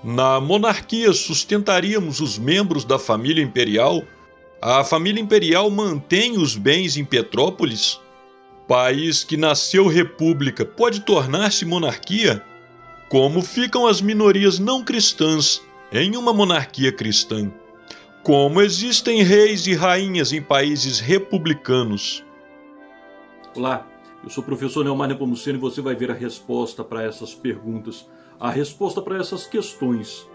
Na monarquia sustentaríamos os membros da família imperial? A família imperial mantém os bens em Petrópolis? País que nasceu república pode tornar-se monarquia? Como ficam as minorias não cristãs em uma monarquia cristã? Como existem reis e rainhas em países republicanos? Olá, eu sou o professor Neomar Nepomuceno e você vai ver a resposta para essas perguntas, a resposta para essas questões,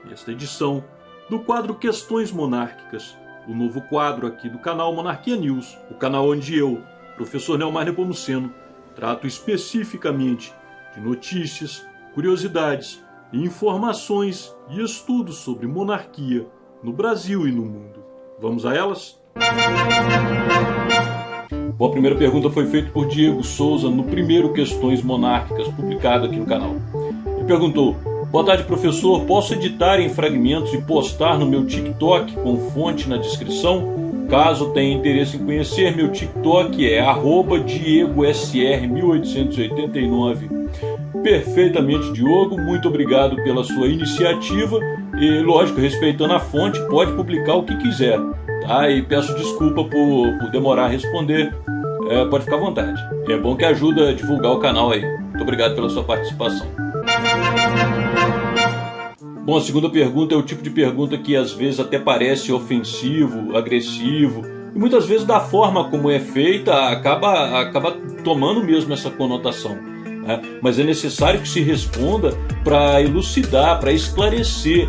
nesta edição do quadro Questões Monárquicas, o novo quadro aqui do canal Monarquia News, o canal onde eu, professor Neomar Nepomuceno, trato especificamente de notícias, curiosidades, informações e estudos sobre monarquia no Brasil e no mundo. Vamos a elas? Bom, a primeira pergunta foi feita por Diego Souza no primeiro Questões Monárquicas, publicado aqui no canal. Ele perguntou: boa tarde, professor, posso editar em fragmentos e postar no meu TikTok com fonte na descrição? Caso tenha interesse em conhecer, meu TikTok é @DiegoSR1889. Perfeitamente, Diogo, muito obrigado pela sua iniciativa e, lógico, respeitando a fonte, pode publicar o que quiser, tá? E peço desculpa por demorar a responder, pode ficar à vontade. É bom que ajuda a divulgar o canal aí. Muito obrigado pela sua participação. Bom, a segunda pergunta é o tipo de pergunta que às vezes até parece ofensivo, agressivo, e muitas vezes da forma como é feita acaba tomando mesmo essa conotação, né? Mas é necessário que se responda para elucidar, para esclarecer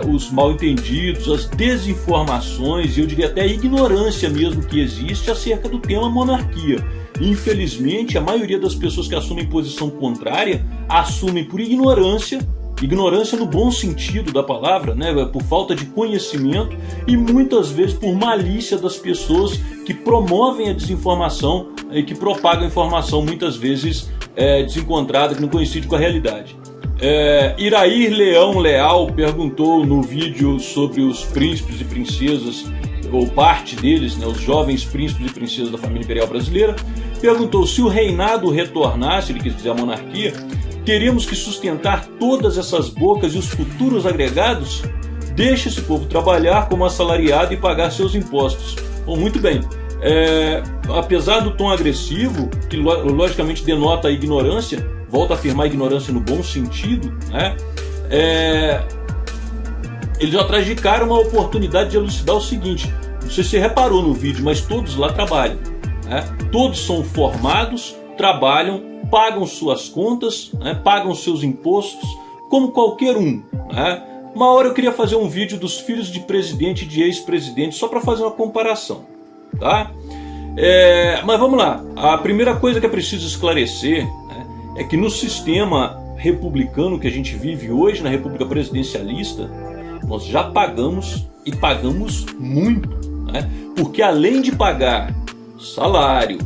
os mal-entendidos, as desinformações e eu diria até a ignorância mesmo que existe acerca do tema monarquia. Infelizmente, a maioria das pessoas que assumem posição contrária assumem por ignorância no bom sentido da palavra, né, por falta de conhecimento e muitas vezes por malícia das pessoas que promovem a desinformação e que propagam informação muitas vezes desencontrada, que não coincide com a realidade. Irair Leão Leal perguntou no vídeo sobre os príncipes e princesas, ou parte deles, né, os jovens príncipes e princesas da família imperial brasileira, perguntou se o reinado retornasse, ele quis dizer a monarquia, teríamos que sustentar todas essas bocas e os futuros agregados? Deixe esse povo trabalhar como assalariado e pagar seus impostos. Bom, muito bem. Apesar do tom agressivo, que logicamente denota a ignorância, volto a afirmar a ignorância no bom sentido, né? Eles atrás de cara uma oportunidade de elucidar o seguinte: não sei se você reparou no vídeo, mas todos lá trabalham, né? Todos são formados, trabalham, pagam suas contas, né, pagam seus impostos, como qualquer um, né? Uma hora eu queria fazer um vídeo dos filhos de presidente e de ex-presidente, só para fazer uma comparação, tá? Mas vamos lá, a primeira coisa que é preciso esclarecer, né, é que no sistema republicano que a gente vive hoje, na república presidencialista, nós já pagamos e pagamos muito, né? Porque além de pagar salário,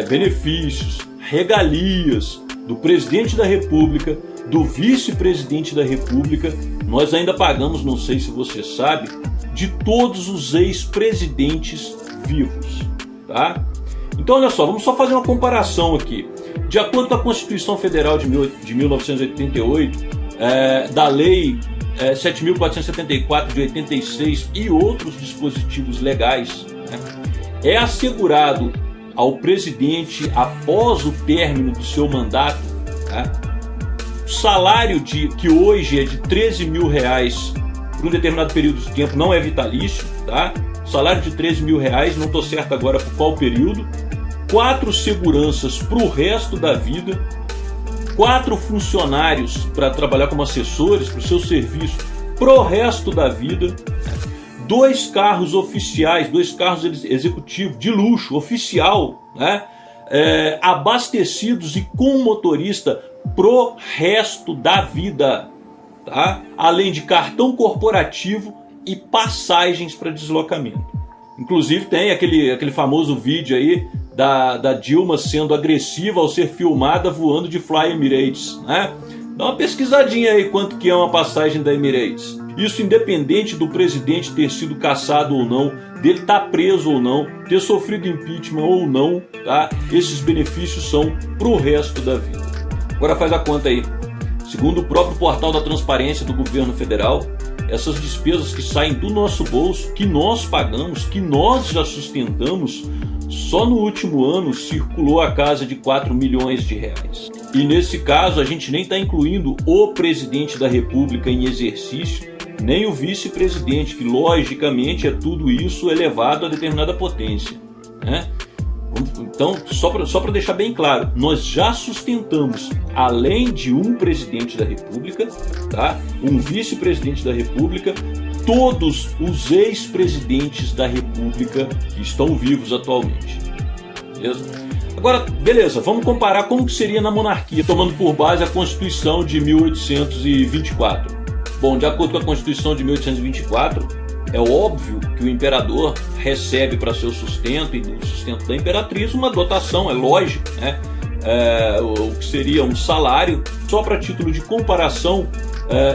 benefícios, regalias do presidente da república, do vice-presidente da república, nós ainda pagamos, não sei se você sabe, de todos os ex-presidentes vivos, tá? Então olha só, vamos só fazer uma comparação aqui. De acordo com a Constituição Federal de 1988, da Lei 7.474 de 86 e outros dispositivos legais, né, é assegurado ao presidente, após o término do seu mandato, tá, salário que hoje é de R$13 mil por um determinado período de tempo, não é vitalício, tá? Salário de R$13 mil, não estou certo agora por qual período, 4 seguranças para o resto da vida, 4 funcionários para trabalhar como assessores para o seu serviço pro resto da vida, 2 carros oficiais, 2 carros executivos de luxo, oficial, né? Abastecidos e com motorista pro resto da vida, tá? Além de cartão corporativo e passagens para deslocamento. Inclusive tem aquele famoso vídeo aí da Dilma sendo agressiva ao ser filmada voando de Fly Emirates, né? Dá uma pesquisadinha aí quanto que é uma passagem da Emirates. Isso independente do presidente ter sido cassado ou não, dele estar preso ou não, ter sofrido impeachment ou não, tá? Esses benefícios são pro resto da vida. Agora faz a conta aí. Segundo o próprio portal da transparência do governo federal, essas despesas que saem do nosso bolso, que nós pagamos, que nós já sustentamos, só no último ano circulou a casa de 4 milhões de reais. E nesse caso a gente nem está incluindo o presidente da República em exercício, nem o vice-presidente, que logicamente é tudo isso elevado a determinada potência, né? Então, só para deixar bem claro, nós já sustentamos, além de um presidente da República, tá? Um vice-presidente da República, todos os ex-presidentes da República que estão vivos atualmente. Beleza? Agora, beleza, vamos comparar como que seria na monarquia, tomando por base a Constituição de 1824. Bom, de acordo com a Constituição de 1824, é óbvio que o imperador recebe para seu sustento e do sustento da imperatriz uma dotação, é lógico, né? O que seria um salário. Só para título de comparação,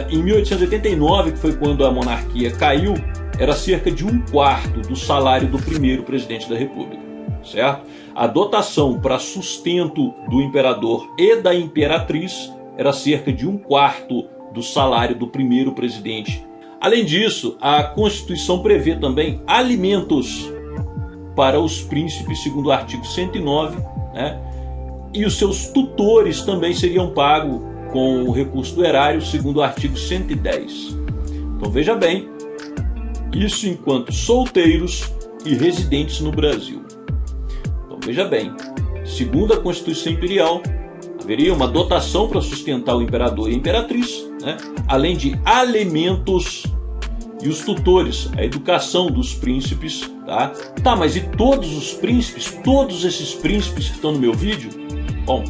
em 1889, que foi quando a monarquia caiu, era cerca de 1/4 do salário do primeiro presidente da República, certo? A dotação para sustento do imperador e da imperatriz era cerca de 1/4 do salário do primeiro presidente. Além disso, a Constituição prevê também alimentos para os príncipes, segundo o artigo 109, né? E os seus tutores também seriam pagos com o recurso do erário, segundo o artigo 110. Então veja bem, isso enquanto solteiros e residentes no Brasil. Então veja bem, segundo a Constituição Imperial, haveria uma dotação para sustentar o imperador e a imperatriz, né? Além de alimentos e os tutores, a educação dos príncipes, tá? Tá, mas e todos os príncipes, todos esses príncipes que estão no meu vídeo? Bom,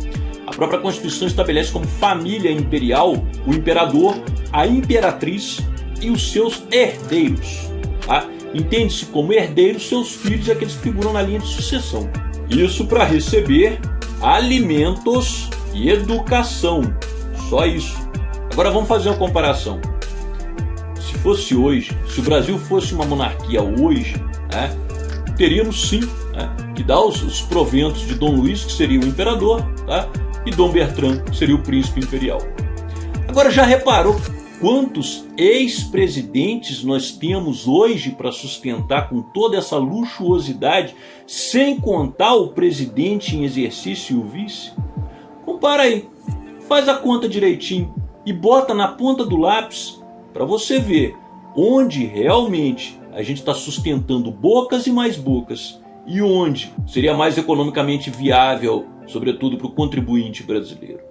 a própria Constituição estabelece como família imperial o imperador, a imperatriz e os seus herdeiros, tá? Entende-se como herdeiros seus filhos e aqueles que figuram na linha de sucessão. Isso para receber alimentos e educação, só isso. Agora vamos fazer uma comparação. Se fosse hoje, se o Brasil fosse uma monarquia hoje, né, teríamos sim, né, que dar os proventos de Dom Luís, que seria o imperador, tá, e Dom Bertrand, que seria o príncipe imperial. Agora já reparou quantos ex-presidentes nós temos hoje para sustentar com toda essa luxuosidade, sem contar o presidente em exercício e o vice? Compara aí, faz a conta direitinho e bota na ponta do lápis para você ver onde realmente a gente está sustentando bocas e mais bocas e onde seria mais economicamente viável, sobretudo para o contribuinte brasileiro.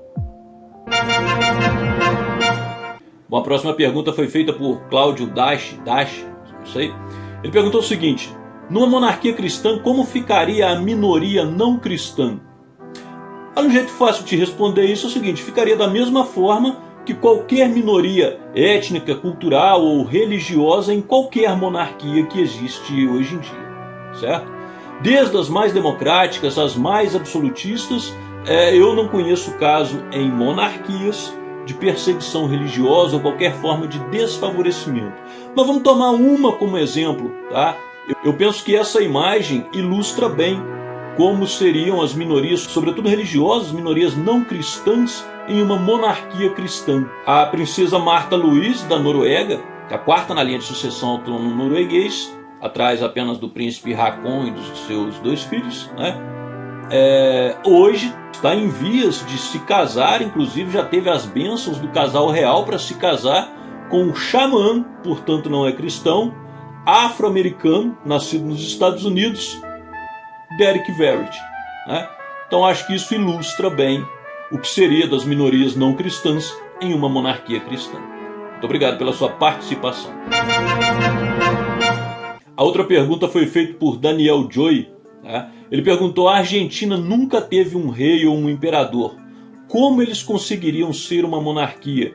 Bom, a próxima pergunta foi feita por Cláudio Dash, não sei. Ele perguntou o seguinte: numa monarquia cristã, como ficaria a minoria não cristã? Um jeito fácil de responder isso é o seguinte: ficaria da mesma forma que qualquer minoria étnica, cultural ou religiosa em qualquer monarquia que existe hoje em dia, certo? Desde as mais democráticas às mais absolutistas, eu não conheço caso em monarquias de perseguição religiosa ou qualquer forma de desfavorecimento. Mas vamos tomar uma como exemplo, tá? Eu penso que essa imagem ilustra bem como seriam as minorias, sobretudo religiosas, minorias não cristãs, em uma monarquia cristã. A princesa Martha Louise, da Noruega, que é a quarta na linha de sucessão ao trono norueguês, atrás apenas do príncipe Haakon e dos seus 2 filhos, né? Hoje está em vias de se casar, inclusive já teve as bênçãos do casal real para se casar com um xamã, portanto não é cristão, afro-americano, nascido nos Estados Unidos, Derek Verity, né? Então acho que isso ilustra bem o que seria das minorias não cristãs em uma monarquia cristã. Muito obrigado pela sua participação. A outra pergunta foi feita por Daniel Joy, né? Ele perguntou: a Argentina nunca teve um rei ou um imperador. Como eles conseguiriam ser uma monarquia?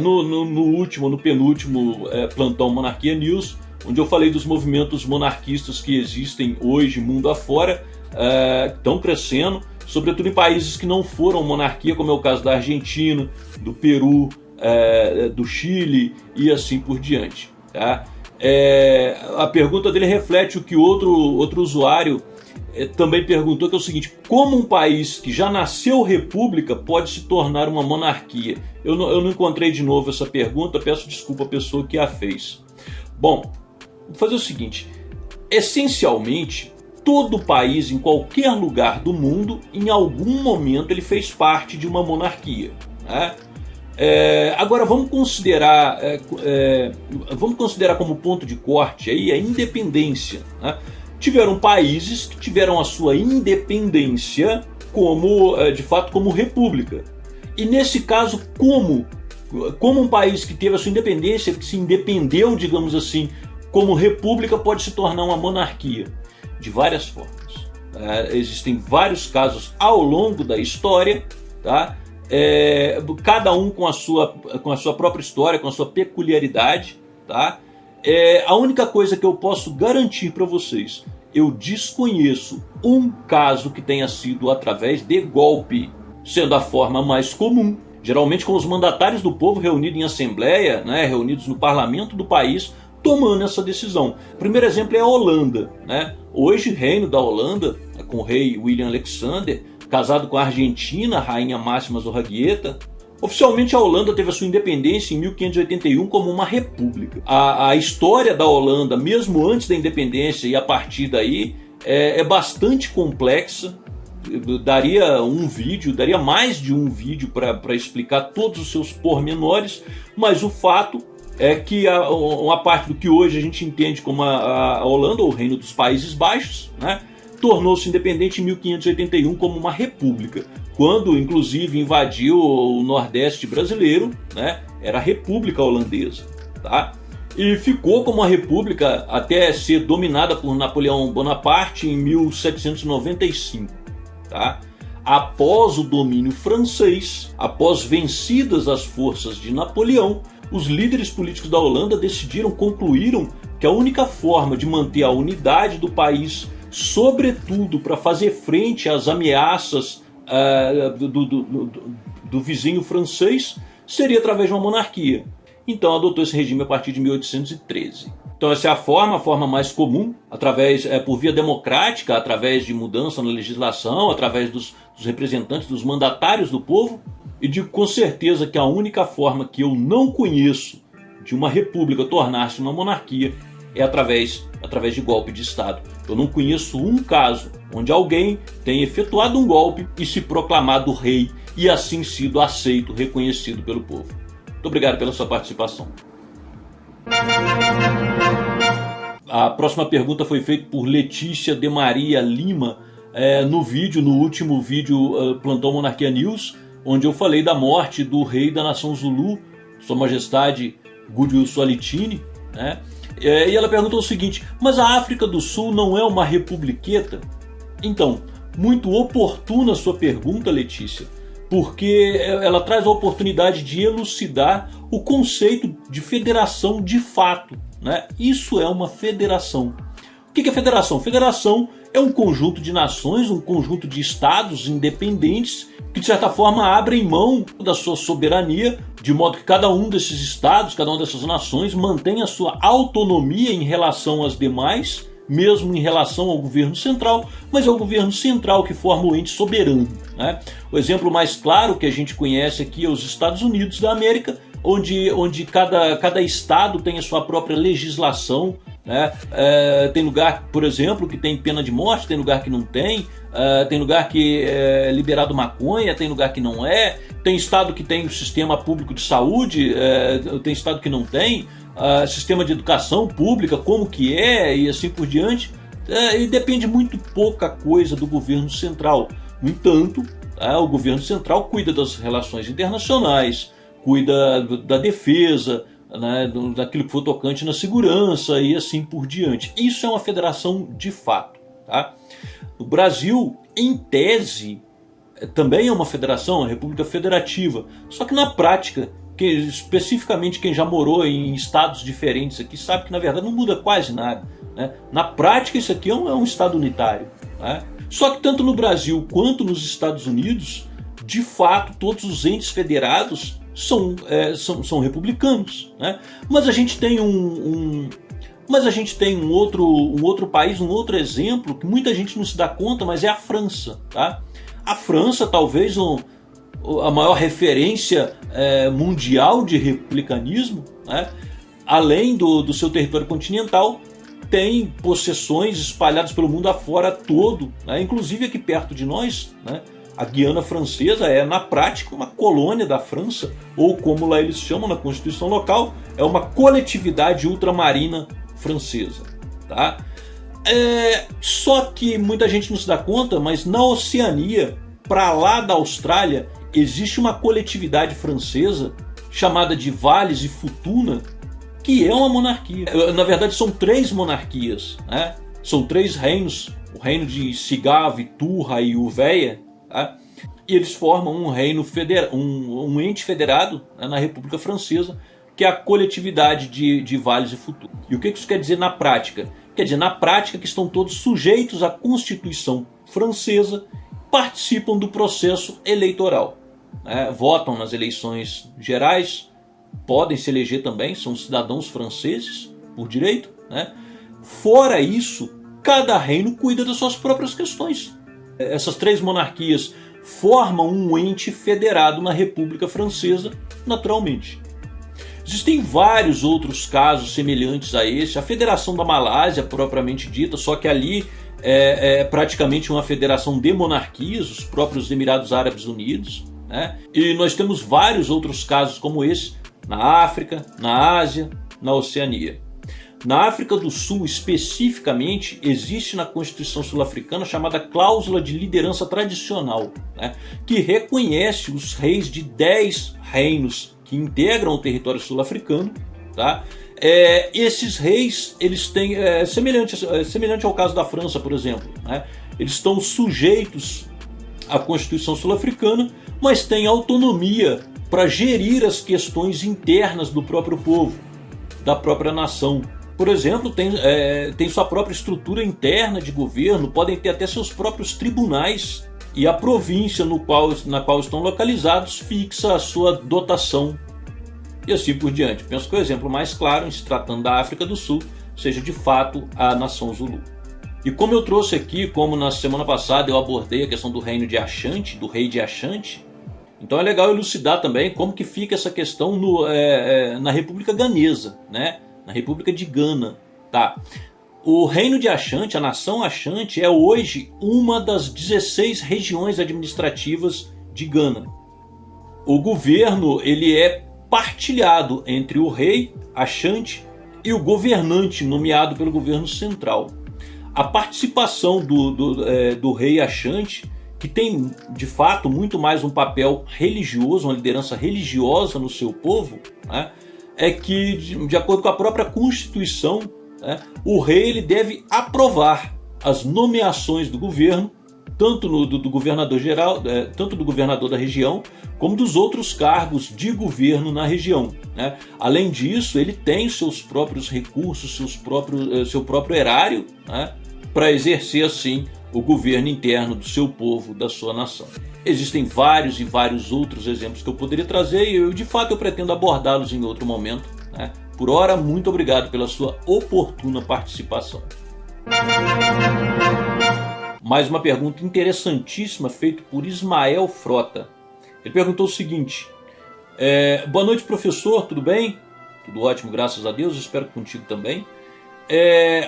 No penúltimo plantão Monarquia News, onde eu falei dos movimentos monarquistas que existem hoje mundo afora, estão crescendo, sobretudo em países que não foram monarquia, como é o caso da Argentina, do Peru, do Chile e assim por diante, tá? A pergunta dele reflete o que outro usuário também perguntou que é o seguinte: como um país que já nasceu república pode se tornar uma monarquia? Eu não encontrei de novo essa pergunta, peço desculpa à pessoa que a fez. Bom, vou fazer o seguinte: essencialmente, todo país em qualquer lugar do mundo, em algum momento ele fez parte de uma monarquia, né? Agora vamos considerar como ponto de corte aí a independência, né? Tiveram países que tiveram a sua independência de fato como república. E nesse caso, como um país que teve a sua independência, que se independeu, digamos assim, como república, pode se tornar uma monarquia? De várias formas. Existem vários casos ao longo da história, tá? Cada um com a sua própria história, com a sua peculiaridade, tá? A única coisa que eu posso garantir para vocês: eu desconheço um caso que tenha sido através de golpe, sendo a forma mais comum, geralmente com os mandatários do povo reunidos em assembleia, né, reunidos no parlamento do país, tomando essa decisão. O primeiro exemplo é a Holanda, né? Hoje, reino da Holanda, com o rei William Alexander, casado com a Argentina, a rainha Máxima Zorreguieta. Oficialmente a Holanda teve a sua independência em 1581 como uma república. A história da Holanda, mesmo antes da independência e a partir daí, é bastante complexa. Daria mais de um vídeo para explicar todos os seus pormenores, mas o fato é que uma parte do que hoje a gente entende como a Holanda, ou o Reino dos Países Baixos, né, tornou-se independente em 1581 como uma república, quando inclusive invadiu o Nordeste brasileiro, né, era a República Holandesa, tá? E ficou como uma república até ser dominada por Napoleão Bonaparte em 1795, tá? Após o domínio francês, após vencidas as forças de Napoleão, os líderes políticos da Holanda concluíram que a única forma de manter a unidade do país, sobretudo para fazer frente às ameaças do vizinho francês, seria através de uma monarquia. Então adotou esse regime a partir de 1813. Então essa é a forma mais comum, por via democrática, através de mudança na legislação, através dos representantes, dos mandatários do povo. E digo com certeza que a única forma que eu não conheço de uma república tornar-se uma monarquia é através de golpe de Estado. Eu não conheço um caso onde alguém tenha efetuado um golpe e se proclamado rei e assim sido aceito, reconhecido pelo povo. Muito obrigado pela sua participação. A próxima pergunta foi feita por Letícia de Maria Lima no último vídeo Plantão Monarquia News, onde eu falei da morte do rei da nação Zulu, Sua Majestade Goodwill Swatini, né? E ela perguntou o seguinte: mas a África do Sul não é uma republiqueta? Então, muito oportuna a sua pergunta, Letícia, porque ela traz a oportunidade de elucidar o conceito de federação de fato, né? Isso é uma federação. O que é federação? Federação é um conjunto de nações, um conjunto de estados independentes que de certa forma abrem mão da sua soberania, de modo que cada um desses estados, cada uma dessas nações mantém a sua autonomia em relação às demais, mesmo em relação ao governo central, mas é o governo central que forma o ente soberano, né? O exemplo mais claro que a gente conhece aqui é os Estados Unidos da América, onde cada estado tem a sua própria legislação, né? Tem lugar, por exemplo, que tem pena de morte, tem lugar que não tem, tem lugar que é liberado maconha, tem lugar que não é, tem estado que tem o sistema público de saúde, tem estado que não tem, sistema de educação pública, como que é, e assim por diante, e depende muito pouca coisa do governo central. No entanto, o governo central cuida das relações internacionais, cuida da defesa, né, daquilo que for tocante na segurança e assim por diante. Isso é uma federação de fato, tá? O Brasil, em tese, também é uma federação, uma república federativa, só que na prática, especificamente quem já morou em estados diferentes aqui sabe que na verdade não muda quase nada, né? Na prática isso aqui é um estado unitário, né? Só que tanto no Brasil quanto nos Estados Unidos, de fato todos os entes federados são republicanos, né? Mas a gente tem Mas a gente tem um outro país, um outro exemplo, que muita gente não se dá conta, mas é a França. Tá? A França, talvez a maior referência mundial de republicanismo, né? Além do seu território continental, tem possessões espalhadas pelo mundo afora todo, né? Inclusive aqui perto de nós, né? A Guiana Francesa é, na prática, uma colônia da França, ou como lá eles chamam na Constituição local, é uma coletividade ultramarina francesa. Tá? Só que muita gente não se dá conta, mas na Oceania, para lá da Austrália, existe uma coletividade francesa chamada de Wallis e Futuna, que é uma monarquia. Na verdade, são 3 monarquias, né? São 3 reinos, o reino de Sigave, Turra e Uveia, tá? E eles formam um reino um ente federado, né, na República Francesa, que é a coletividade de Wallis e Futuna. E o que isso quer dizer na prática? Quer dizer, na prática, que estão todos sujeitos à Constituição francesa, participam do processo eleitoral, né? Votam nas eleições gerais, podem se eleger também, são cidadãos franceses por direito, né? Fora isso, cada reino cuida das suas próprias questões. Essas 3 monarquias formam um ente federado na República Francesa, naturalmente. Existem vários outros casos semelhantes a esse. A Federação da Malásia, propriamente dita, só que ali é praticamente uma federação de monarquias, os próprios Emirados Árabes Unidos, né? E nós temos vários outros casos como esse na África, na Ásia, na Oceania. Na África do Sul, especificamente, existe na Constituição sul-africana chamada cláusula de liderança tradicional, né, que reconhece os reis de 10 reinos que integram o território sul-africano. Tá? Esses reis, eles têm, semelhante ao caso da França, por exemplo, né, eles estão sujeitos à Constituição sul-africana, mas têm autonomia para gerir as questões internas do próprio povo, da própria nação. Por exemplo, tem sua própria estrutura interna de governo, podem ter até seus próprios tribunais, e a província na qual estão localizados fixa a sua dotação, e assim por diante. Penso que o exemplo mais claro, em se tratando da África do Sul, seja de fato a nação Zulu. E como eu trouxe aqui, como na semana passada eu abordei a questão do reino de Ashanti, do rei de Ashanti, então é legal elucidar também como que fica essa questão na República Ganesa, né? Na República de Gana. Tá? O reino de Ashanti, a nação Ashanti, é hoje uma das 16 regiões administrativas de Gana. O governo ele é partilhado entre o rei Ashanti e o governante nomeado pelo governo central. A participação do rei Ashanti, que tem de fato muito mais um papel religioso, uma liderança religiosa no seu povo, né, é que, de acordo com a própria Constituição, né, o rei ele deve aprovar as nomeações do governo, tanto do governador geral, tanto do governador da região, como dos outros cargos de governo na região, né? Além disso, ele tem seus próprios recursos, seu próprio erário, né, para exercer assim o governo interno do seu povo, da sua nação. Existem vários e vários outros exemplos que eu poderia trazer e de fato eu pretendo abordá-los em outro momento, né? Por ora, muito obrigado pela sua oportuna participação. Mais uma pergunta interessantíssima feita por Ismael Frota. Ele perguntou o seguinte: boa noite, professor, tudo bem? Tudo ótimo, graças a Deus, espero que contigo também.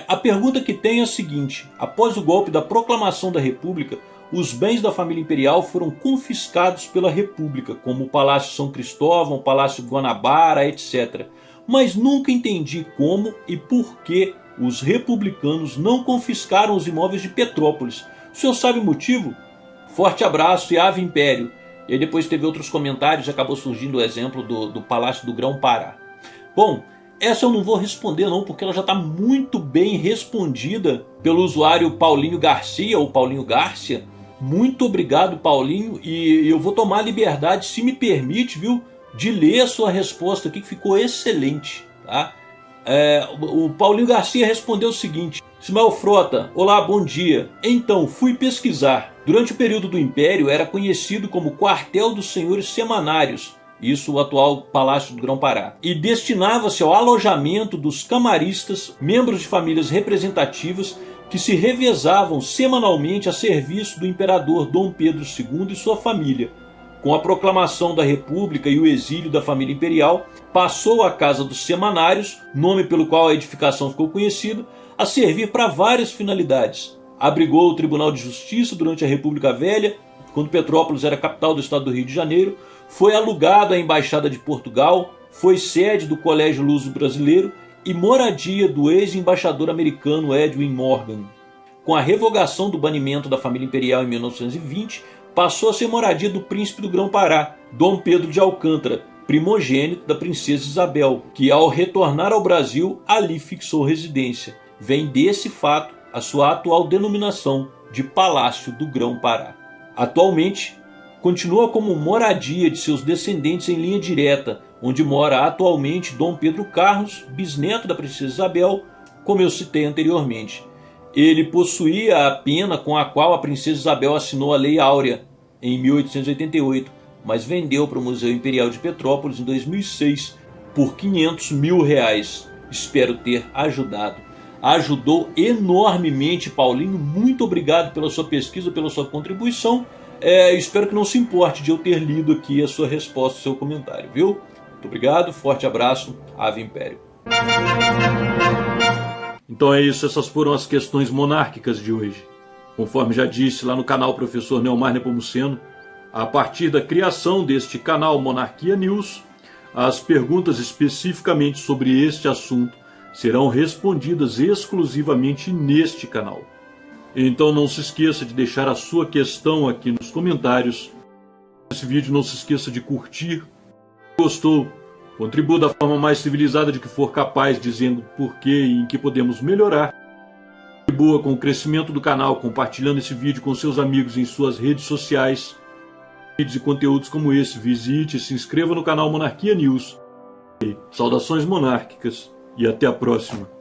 A pergunta que tem é a seguinte: após o golpe da proclamação da República, os bens da família imperial foram confiscados pela República, como o Palácio São Cristóvão, o Palácio Guanabara, etc. Mas nunca entendi como e por que os republicanos não confiscaram os imóveis de Petrópolis. O senhor sabe o motivo? Forte abraço e Ave Império. E aí depois teve outros comentários e acabou surgindo o exemplo do Palácio do Grão-Pará. Bom, essa eu não vou responder não, porque ela já está muito bem respondida pelo usuário Paulinho Garcia, ou Paulinho Garcia. Muito obrigado, Paulinho, e eu vou tomar a liberdade, se me permite, viu, de ler a sua resposta aqui, que ficou excelente. Tá? O Paulinho Garcia respondeu o seguinte: Ismael Frota, olá, bom dia. Então, fui pesquisar. Durante o período do Império era conhecido como Quartel dos Senhores Semanários, isso o atual Palácio do Grão-Pará, e destinava-se ao alojamento dos camaristas, membros de famílias representativas que se revezavam semanalmente a serviço do imperador Dom Pedro II e sua família. Com a proclamação da República e o exílio da família imperial, passou a Casa dos Semanários, nome pelo qual a edificação ficou conhecida, a servir para várias finalidades. Abrigou o Tribunal de Justiça durante a República Velha, quando Petrópolis era capital do estado do Rio de Janeiro, foi alugado à Embaixada de Portugal, foi sede do Colégio Luso-Brasileiro e moradia do ex-embaixador americano Edwin Morgan. Com a revogação do banimento da família imperial em 1920, passou a ser moradia do príncipe do Grão-Pará, Dom Pedro de Alcântara, primogênito da princesa Isabel, que ao retornar ao Brasil ali fixou residência. Vem desse fato a sua atual denominação de Palácio do Grão-Pará. Atualmente, continua como moradia de seus descendentes em linha direta, onde mora atualmente Dom Pedro Carlos, bisneto da princesa Isabel, como eu citei anteriormente. Ele possuía a pena com a qual a princesa Isabel assinou a Lei Áurea em 1888, mas vendeu para o Museu Imperial de Petrópolis em 2006 por R$500 mil. Espero ter ajudado. Ajudou enormemente, Paulinho. Muito obrigado pela sua pesquisa, pela sua contribuição. Espero que não se importe de eu ter lido aqui a sua resposta, o seu comentário, viu? Muito obrigado, forte abraço, Ave Império. Então é isso, essas foram as questões monárquicas de hoje. Conforme já disse lá no canal Professor Neomar Nepomuceno, a partir da criação deste canal Monarquia News, as perguntas especificamente sobre este assunto serão respondidas exclusivamente neste canal. Então não se esqueça de deixar a sua questão aqui nos comentários. Esse vídeo não se esqueça de curtir. Se gostou, contribua da forma mais civilizada de que for capaz, dizendo por que e em que podemos melhorar. Contribua com o crescimento do canal, compartilhando esse vídeo com seus amigos em suas redes sociais. Vídeos e conteúdos como esse, visite e se inscreva no canal Monarquia News. Saudações monárquicas e até a próxima.